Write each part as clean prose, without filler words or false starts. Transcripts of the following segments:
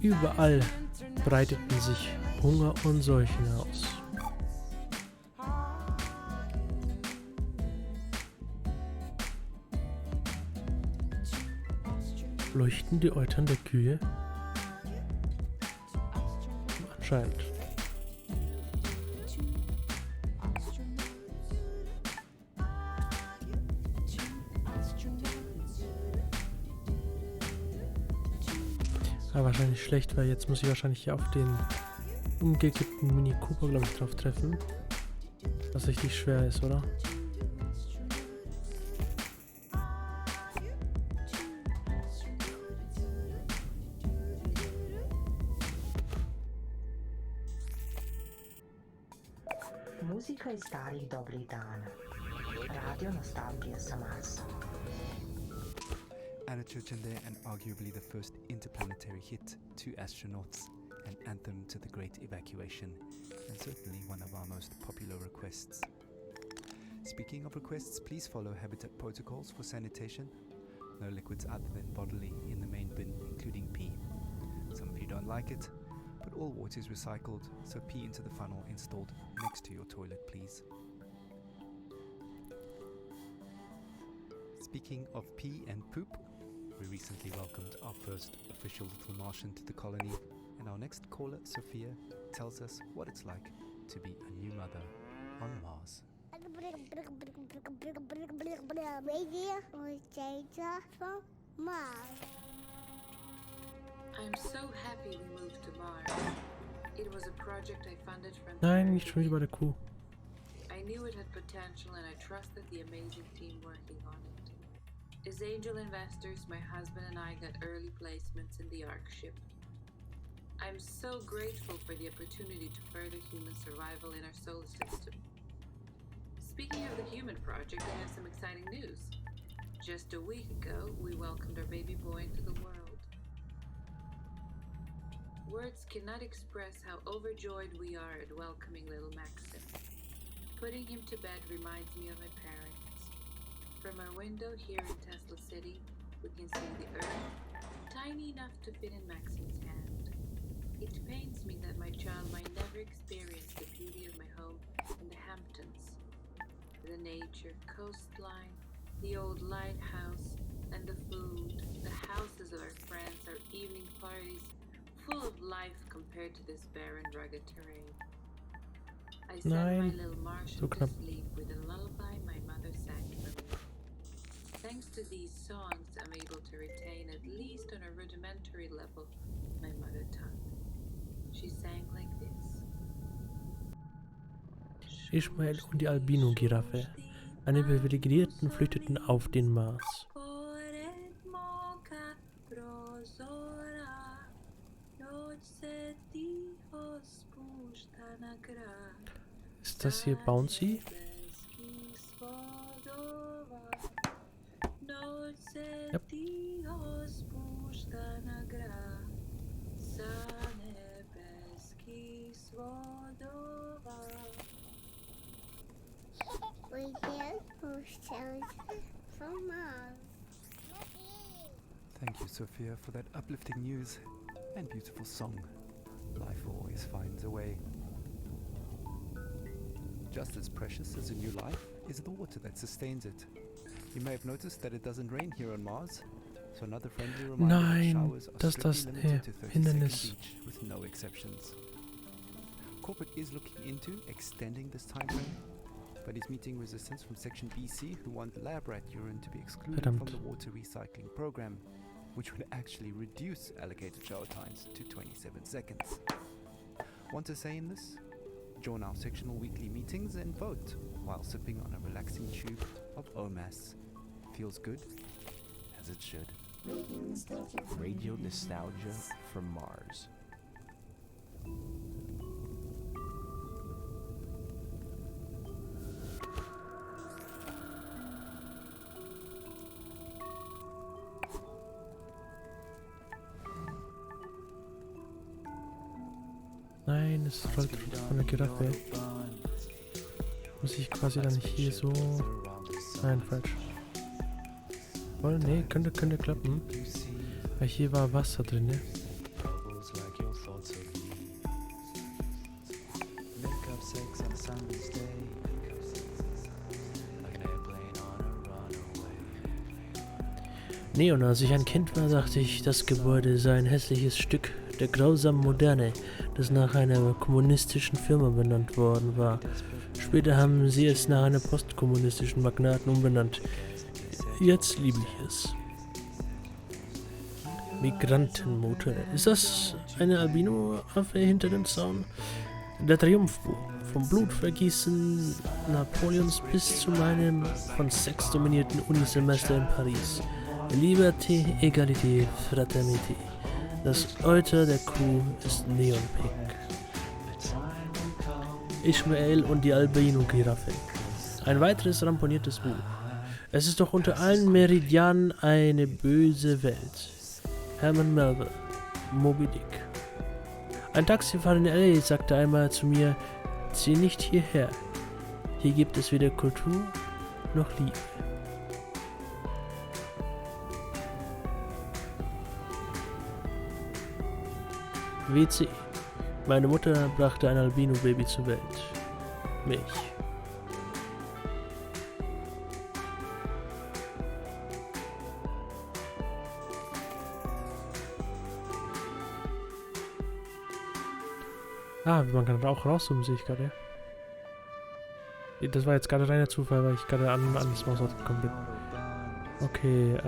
Überall breiteten sich Hunger und Seuchen aus. Leuchten die Eutern der Kühe? Anscheinend. Aber wahrscheinlich schlecht, weil jetzt muss ich wahrscheinlich hier auf den umgekippten Mini Cooper, glaube ich, drauf treffen. Was richtig schwer ist, oder? Muzika iz starih dobrih dana. Radio nostalgije za nas. Anna and arguably the first interplanetary hit, Two Astronauts, an anthem to the Great Evacuation, and certainly one of our most popular requests. Speaking of requests, please follow Habitat protocols for sanitation. No liquids other than bodily in the main bin, including pee. Some of you don't like it, but all water is recycled, so pee into the funnel installed next to your toilet, please. Speaking of pee and poop, we recently welcomed our first official little Martian to the colony, and our next caller, Sophia, tells us what it's like to be a new mother on Mars. I'm so happy we moved to Mars. It was a project I funded from Nein, nicht schon wieder bei der Kuh. I knew it had potential and I trusted the amazing team working on it. As angel investors, my husband and I got early placements in the ARC ship. I'm so grateful for the opportunity to further human survival in our solar system. Speaking of the human project, I have some exciting news. Just a week ago, we welcomed our baby boy into the world. Words cannot express how overjoyed we are at welcoming little Maxim. Putting him to bed reminds me of my parents. From our window here in Tesla City, we can see the Earth, tiny enough to fit in Maxim's hand. It pains me that my child might never experience the beauty of my home in the Hamptons. The nature, coastline, the old lighthouse, and the food, the houses of our friends, our evening parties, full of life compared to this barren, rugged terrain. I sent my little Martian to sleep with a lullaby my mother sang for me. Thanks to these songs, I'm able to retain, at least on a rudimentary level, my mother tongue. She sang like this. Ishmael und die Albino-Giraffe. Eine Privilegierten flüchteten auf den Mars. Ist das hier Bouncy? Yep. Thank you, Sophia, for that uplifting news and beautiful song. Life always finds a way. Just as precious as a new life is the water that sustains it. You may have noticed that it doesn't rain here on Mars, so another friendly reminder that showers are strictly limited to 30 seconds each, with no exceptions. Corporate is looking into extending this time frame, but is meeting resistance from Section BC, who want lab rat urine to be excluded from the water recycling program, which would actually reduce allocated shower times to 27 seconds. Want to say in this? Join our sectional weekly meetings and vote while sipping on a relaxing tube of OMAS. Feels good, as it should. Radio nostalgia from Mars. Nein, es rollt von der Giraffe. Muss ich quasi dann hier so... Nein, falsch. Voll, nee, könnte klappen. Weil hier war Wasser drin, ne? Neon, als ich ein Kind war, dachte ich, das Gebäude sei ein hässliches Stück der grausamen Moderne, das nach einer kommunistischen Firma benannt worden war. Später haben sie es nach einer postkommunistischen Magnaten umbenannt. Jetzt liebe ich es. Migrantenmotor. Ist das eine Albino-Affe hinter dem Zaun? Der Triumphbogen. Vom Blutvergießen Napoleons bis zu meinem von Sex dominierten Unisemester in Paris. Liberté, Egalité, Fraternité. Das Euter der Kuh ist neonpink. Ishmael und die Albino-Giraffe. Ein weiteres ramponiertes Buch. Es ist doch unter allen Meridianen eine böse Welt. Herman Melville, Moby Dick. Ein Taxifahrer in L.A. sagte einmal zu mir, zieh nicht hierher. Hier gibt es weder Kultur noch Liebe. WC. Meine Mutter brachte ein Albino-Baby zur Welt. Mich. Ah, man kann auch rauszoomen, sehe ich gerade. Das war jetzt gerade reiner Zufall, weil ich gerade an das Mausrad gekommen bin. Okay,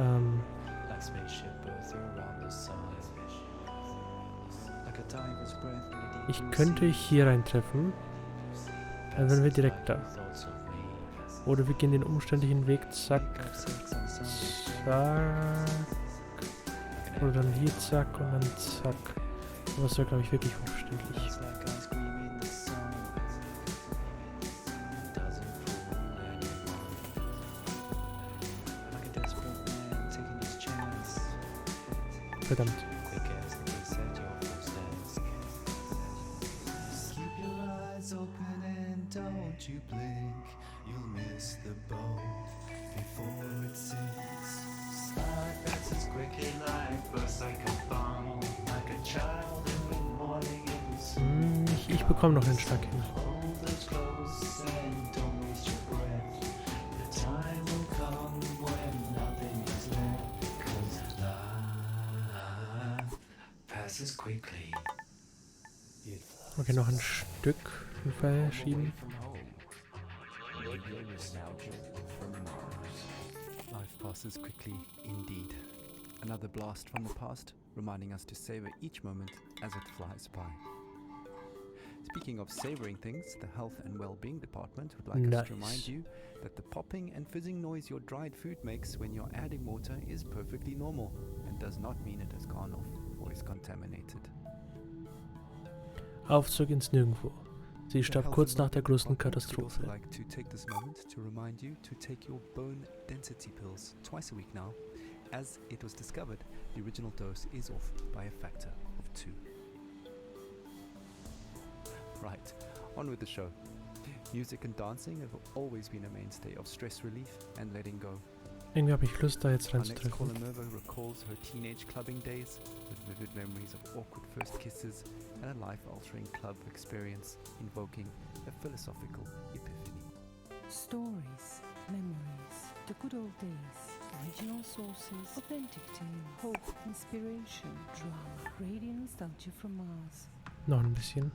ich könnte hier reintreffen. Dann wären wir direkt da. Oder wir gehen den umständlichen Weg, zack, zack. Oder dann hier, zack, und dann zack. Aber das wäre, glaube ich, wirklich umständlich. Verdammt. Ich bekomme noch einen Schlag hin. Okay, noch ein Stück verschieben. Life passes quickly indeed. Another blast from the past, reminding us to savor each moment as it flies by. Speaking of savoring things, the Health and Well-being Department would like us to remind you that the popping and fizzing noise your dried food makes when you're adding water is perfectly normal and does not mean it has gone off or is contaminated. Aufzug ins Nirgendwo. Sie starb kurz nach der größten Katastrophe. I'd like to take this moment to remind you to take your bone density pills twice a week now, as it was discovered the original dose is off by a factor of 2. Right, on with the show. Music and dancing have always been a mainstay of stress relief and letting go. Irgendwie habe ich Lust, da jetzt Our next reinzutreffen. caller Merva recalls her teenage clubbing days with vivid memories of awkward first kisses and a life-altering club experience invoking a philosophical epiphany. Stories, memories, the good old days, original sources, authentic tales, hope, inspiration, drama, radiant nostalgia from Mars. Noch ein bisschen.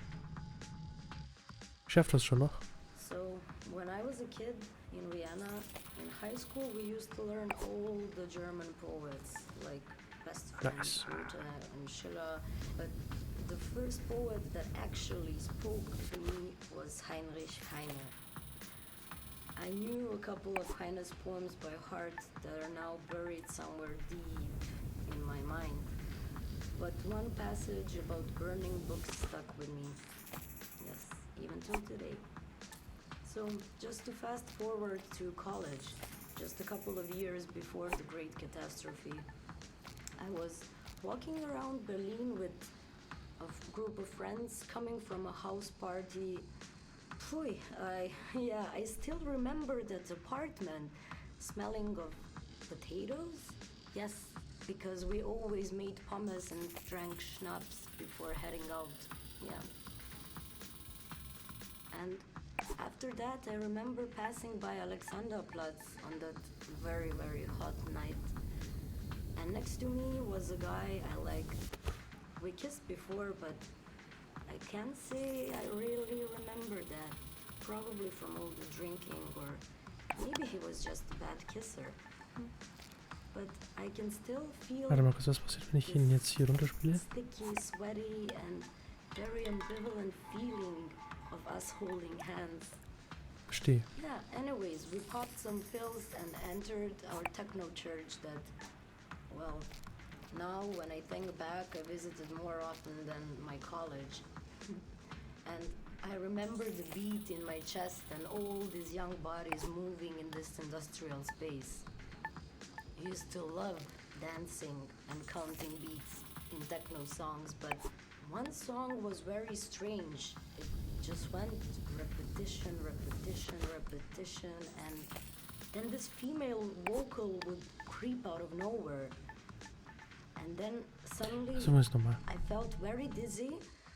Schafft das schon noch? So, when I was a kid in Vienna, in high school, we used to learn all the German poets, like Nice. Goethe and Schiller. But the first poet that actually spoke to me was Heinrich Heine. I knew a couple of Heine's poems by heart that are now buried somewhere deep in my mind. But one passage about burning books stuck with me. Yes, even till today. So, just to fast forward to college, just a couple of years before the Great Catastrophe, I was walking around Berlin with a group of friends coming from a house party. I still remember that apartment smelling of potatoes. Yes, because we always made pommes and drank schnapps before heading out. Yeah. And after that, I remember passing by Alexanderplatz on that very, very hot night. And next to me was a guy I liked. We kissed before, but I can't say I really remember that. Probably from all the drinking, or maybe he was just a bad kisser. But I can still feel Warte mal kurz, was passiert, wenn ich ihn jetzt hier runterspiele? sticky, sweaty, and very ambivalent feeling of us holding hands. Verstehe. Yeah, anyways, we popped some pills and entered our techno church that, well, now when I think back, I visited more often than my college. And I remember the beat in my chest and all these young bodies moving in this industrial space. I used to love dancing and counting beats in techno songs, but one song was very strange. It just went repetition, repetition, repetition, and then this female vocal would creep out of nowhere. And then suddenly I felt very dizzy,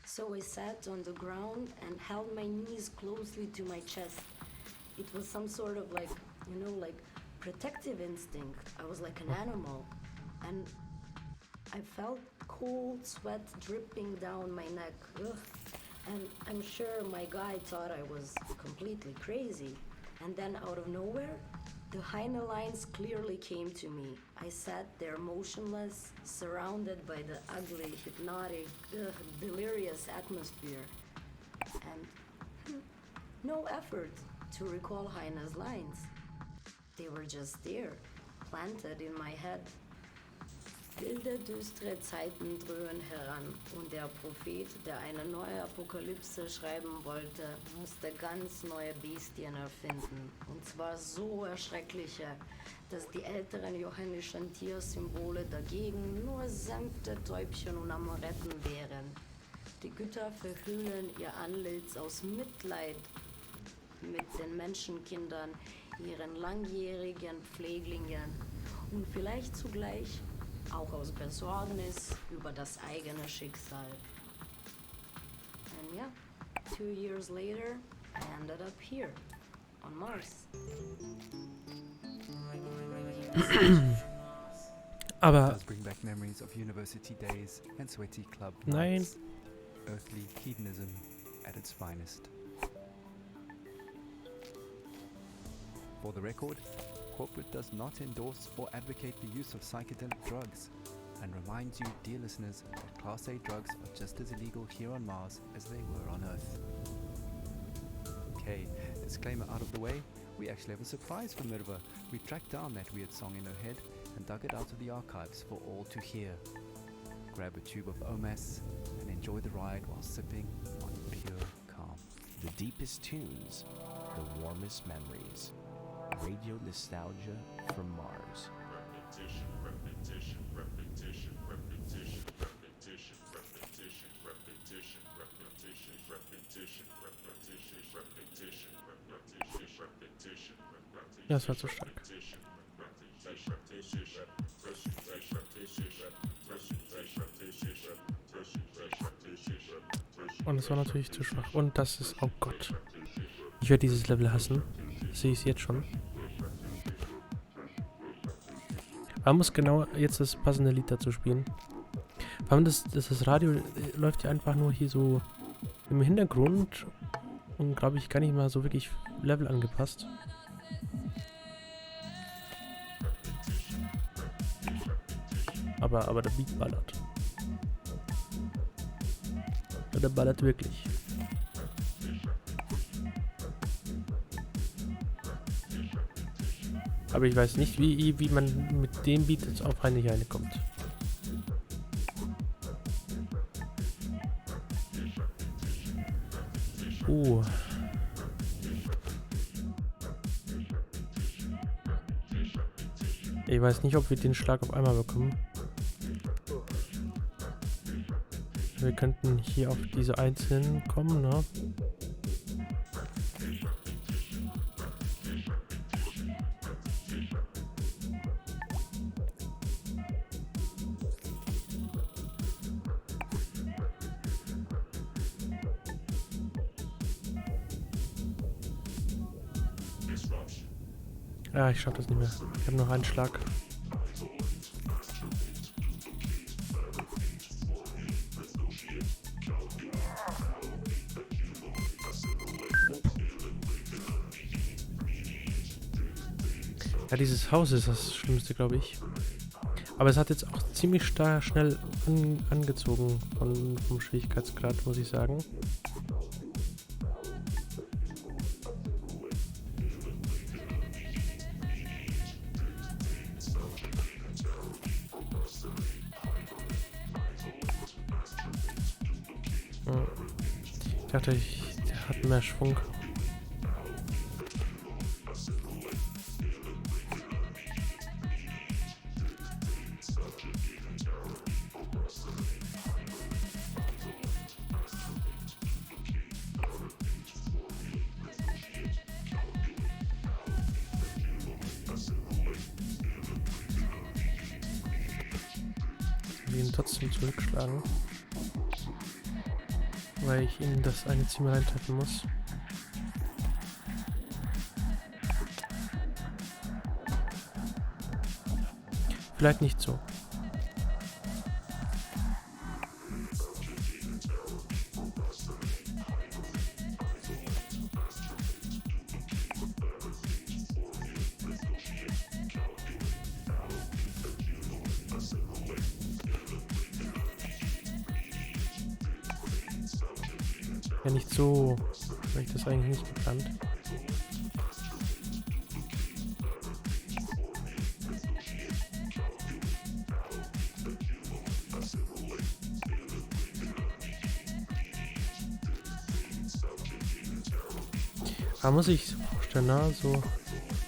so I sat on the ground and held my knees closely to my chest. It was some sort of like protective instinct. I was like an animal, and I felt cold sweat dripping down my neck. Ugh. And I'm sure my guy thought I was completely crazy. And then out of nowhere, the Heine lines clearly came to me. I sat there motionless, surrounded by the ugly, hypnotic, delirious atmosphere. And no effort to recall Heine's lines. They were just there, planted in my head. Wilde, düstere Zeiten dröhnen heran und der Prophet, der eine neue Apokalypse schreiben wollte, musste ganz neue Bestien erfinden. Und zwar so erschreckliche, dass die älteren johannischen Tiersymbole dagegen nur Sänfte, Täubchen und Amoretten wären. Die Götter verhüllen ihr Antlitz aus Mitleid mit den Menschenkindern, ihren langjährigen Pfleglingen und vielleicht zugleich auch aus Besorgnis über das eigene Schicksal. And yeah, 2 years later, I ended up here, on Mars. Aber Does bring back memories of university days and sweaty club nein, nights. Earthly hedonism at its finest. For the record, corporate does not endorse or advocate the use of psychedelic drugs and reminds you, dear listeners, that Class A drugs are just as illegal here on Mars as they were on Earth. Okay, disclaimer out of the way, we actually have a surprise for Mirva. We tracked down that weird song in her head and dug it out of the archives for all to hear. Grab a tube of OMAS and enjoy the ride while sipping on pure calm. The deepest tunes, the warmest memories. Radio nostalgia from Mars. Repetition, repetition, repetition, repetition, repetition, repetition, repetition, repetition, repetition, repetition, repetition, repetition, repetition, repetition. das war zu stark. Und es war natürlich zu schwach. Und das ist, oh Gott. Ich werde dieses Level hassen. Das sehe ich es jetzt schon. Man muss genau jetzt das passende Lied dazu spielen. Vor allem das Radio läuft ja einfach nur hier so im Hintergrund und glaube ich gar nicht mal so wirklich Level angepasst. Aber der Beat ballert. Ja, der ballert wirklich. Aber ich weiß nicht, wie man mit dem Beat jetzt auf eine kommt. Ich weiß nicht, ob wir den Schlag auf einmal bekommen. Wir könnten hier auf diese einzelnen kommen, ne? Ja, ich schaff das nicht mehr. Ich habe noch einen Schlag. Ja, dieses Haus ist das Schlimmste, glaube ich. Aber es hat jetzt auch ziemlich schnell angezogen vom Schwierigkeitsgrad, muss ich sagen. Ich dachte, der hat mehr Schwung. Ihn trotzdem zurückschlagen, weil ich in das eine Ziel reintreffen muss. Vielleicht nicht so. Ja, nicht so, weil ich das eigentlich nicht geplant. Da muss ich so vorstellen, na, so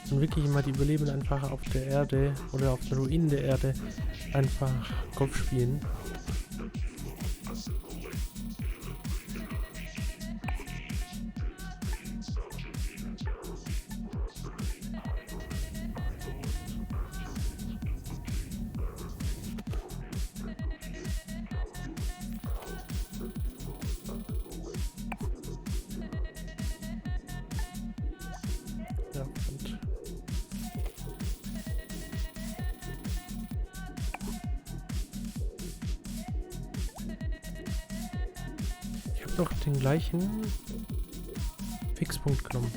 sind wirklich immer die Überlebenden einfach auf der Erde oder auf den Ruinen der Erde einfach Golf spielen. Ja, und ich habe noch den gleichen Fixpunkt genommen.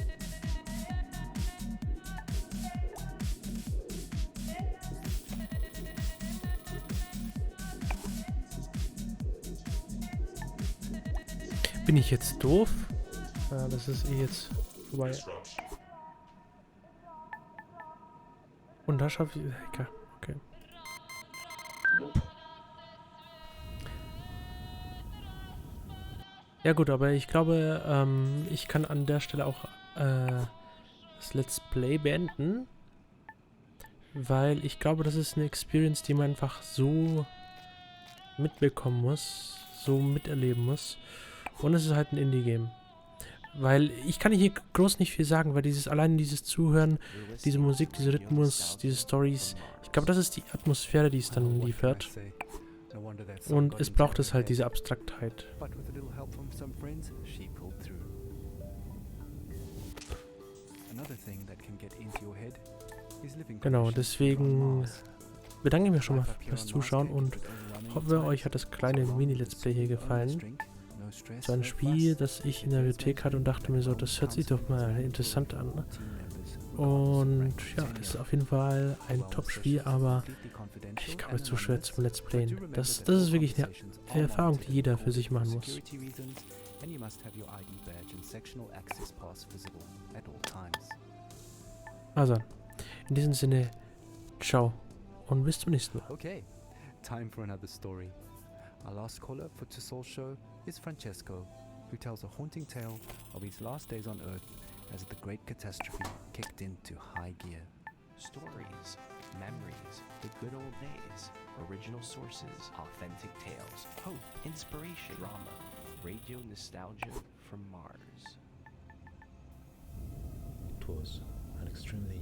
Bin ich jetzt doof? Ja, das ist eh jetzt vorbei. Und da schaffe ich... Okay. Ja gut, aber ich glaube, ich kann an der Stelle auch das Let's Play beenden. Weil ich glaube, das ist eine Experience, die man einfach so mitbekommen muss, so miterleben muss. Und es ist halt ein Indie-Game. Weil ich kann hier groß nicht viel sagen, weil allein dieses Zuhören, diese Musik, dieser Rhythmus, diese Stories, ich glaube, das ist die Atmosphäre, die es dann liefert. Und es braucht es halt, diese Abstraktheit. Genau, deswegen bedanke ich mich schon mal fürs Zuschauen und hoffe, euch hat das kleine Mini-Let's Play hier gefallen. So ein Spiel, das ich in der Bibliothek hatte und dachte mir so, das hört sich doch mal interessant an. Und ja, ist auf jeden Fall ein Top-Spiel, aber ich glaube, es ist zu schwer zum Let's Playen. Das ist wirklich eine Erfahrung, die jeder für sich machen muss. Also, in diesem Sinne, ciao und bis zum nächsten Mal. Okay, time for another story. Our last caller for Tussol's show is Francesco, who tells a haunting tale of his last days on Earth as the great catastrophe kicked into high gear. Stories, memories, the good old days, original sources, authentic tales, hope, inspiration, drama, radio nostalgia from Mars. It was an extremely